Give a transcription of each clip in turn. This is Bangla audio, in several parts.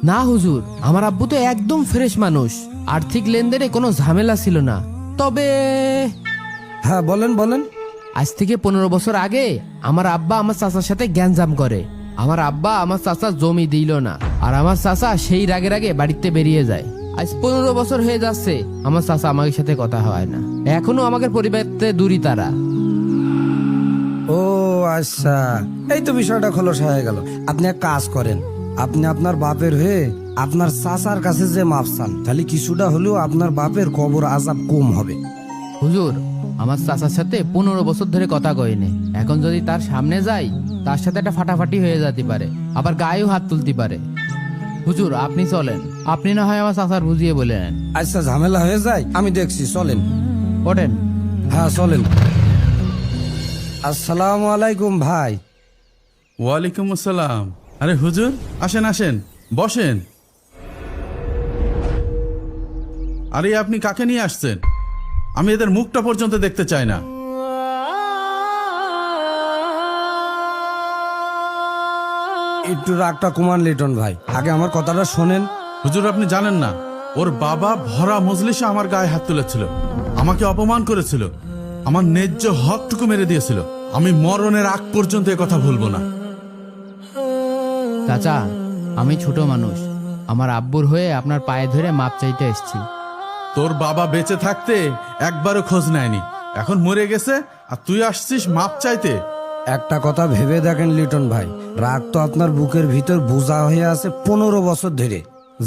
না হুজুর, আমার আব্বু তো একদম ফ্রেশ মানুষ, আর্থিক লেনদেনে কোনো ঝামেলা ছিল না। তবে হ্যাঁ বলেন বলেন। আজ থেকে 15 বছর আগে আমার আব্বা আমার চাচার সাথে গ্যাঞ্জাম করে। আমার আব্বা আমার চাচা জমি দিল না, আর আমার চাচা সেই রাগে রাগে বাড়িতে বেরিয়ে যায়। আজ 15 বছর হয়ে যাচ্ছে আমার চাচা আমাদের সাথে কথা হয় না, এখনো আমাদের পরিবারতে দূরই তারা। ও আচ্ছা, এই তো বিষয়টা খোলস হয়ে গেল। আপনি এক কাজ করেন, আপনি আপনার বাপের হয়ে আপনার চাচার কাছে যে মাপ চান, তাহলে কিছুটা হলেও আপনার বাপের কবর আজাব কম হবে। হুজুর, আমার চাচার সাথে 15 বছর ধরে কথা কইনি, এখন যদি তার সামনে যাই তার সাথে একটা ফাটাফাটি হয়ে যেতে পারে, আবার গায়েও হাত তুলতে পারে। হুজুর আপনি চলেন, আপনি না হয় আমার চাচার বুঝিয়ে বলে নেন। আচ্ছা ঝামেলা হয়ে যায় আমি দেখছি, চলেন। ওঠেন। হ্যাঁ চলেন। আসসালামু আলাইকুম ভাই। ওয়ালাইকুম আসসালাম। আরে হুজুর, আসেন আসেন, বসেন। আরে আপনি কাকে নিয়ে আসছেন? আমি এদের মুখটা পর্যন্ত দেখতে চাই না। একটু রাগটা কমান লিটন ভাই, আগে আমার কথাটা শোনেন। হুজুর আপনি জানেন না, ওর বাবা ভরা মজলিসে আমার গায়ে হাত তুলেছিল, আমাকে অপমান করেছিল, আমার ন্যায্য হকটুকু মেরে দিয়েছিল। আমি মরণের আগ পর্যন্ত এ কথা ভুলবো না। চাচা, আমি ছোট মানুষ, আমার আব্বুর হয়ে আপনার পায়ে ধরে মাপ চাইতে এসেছি। তোর বাবা বেঁচে থাকতে একবারও খোঁজ নেয়নি, এখন মরে গেছে আর তুই আসছিস মাপ চাইতে? একটা কথা ভেবে দেখেন লিটন ভাই, রাগ তো আপনার বুকের ভিতর বোঝা হয়ে আছে 15 বছর ধরে।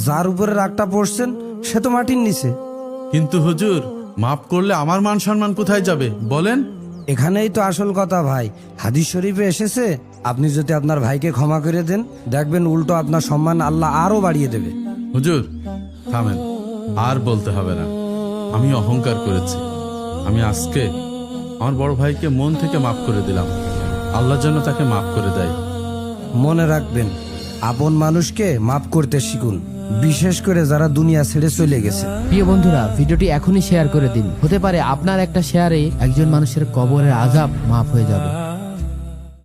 যার উপরে রাগটা পড়ছেন সে তো মাটির নিচে। কিন্তু হুজুর, মাফ করলে আমার মান সম্মান কোথায় যাবে বলেন? এখানেই তো আসল কথা ভাই। হাদিস শরীফে এসেছে, আপনি যদি আপনার ভাইকে ক্ষমা করে দেন, দেখবেন উল্টো আপনার সম্মান আল্লাহ আরো বাড়িয়ে দেবে। হুজুর থামেন, আর বলতে হবে না। আমি অহংকার করেছি, আমি আজকে আমার বড় ভাইকে মন থেকে মাফ করে দিলাম। আল্লাহ যেন তাকে মাফ করে দেয়। মনে রাখবেন, আপন মানুষকে মাফ করতে শিখুন, বিশেষ করে যারা দুনিয়া ছেড়ে চলে গেছে। প্রিয় বন্ধুরা, ভিডিওটি এখনই শেয়ার করে দিন, হতে পারে আপনার একটা শেয়ারে একজন মানুষের কবরের আযাব মাফ হয়ে যাবে।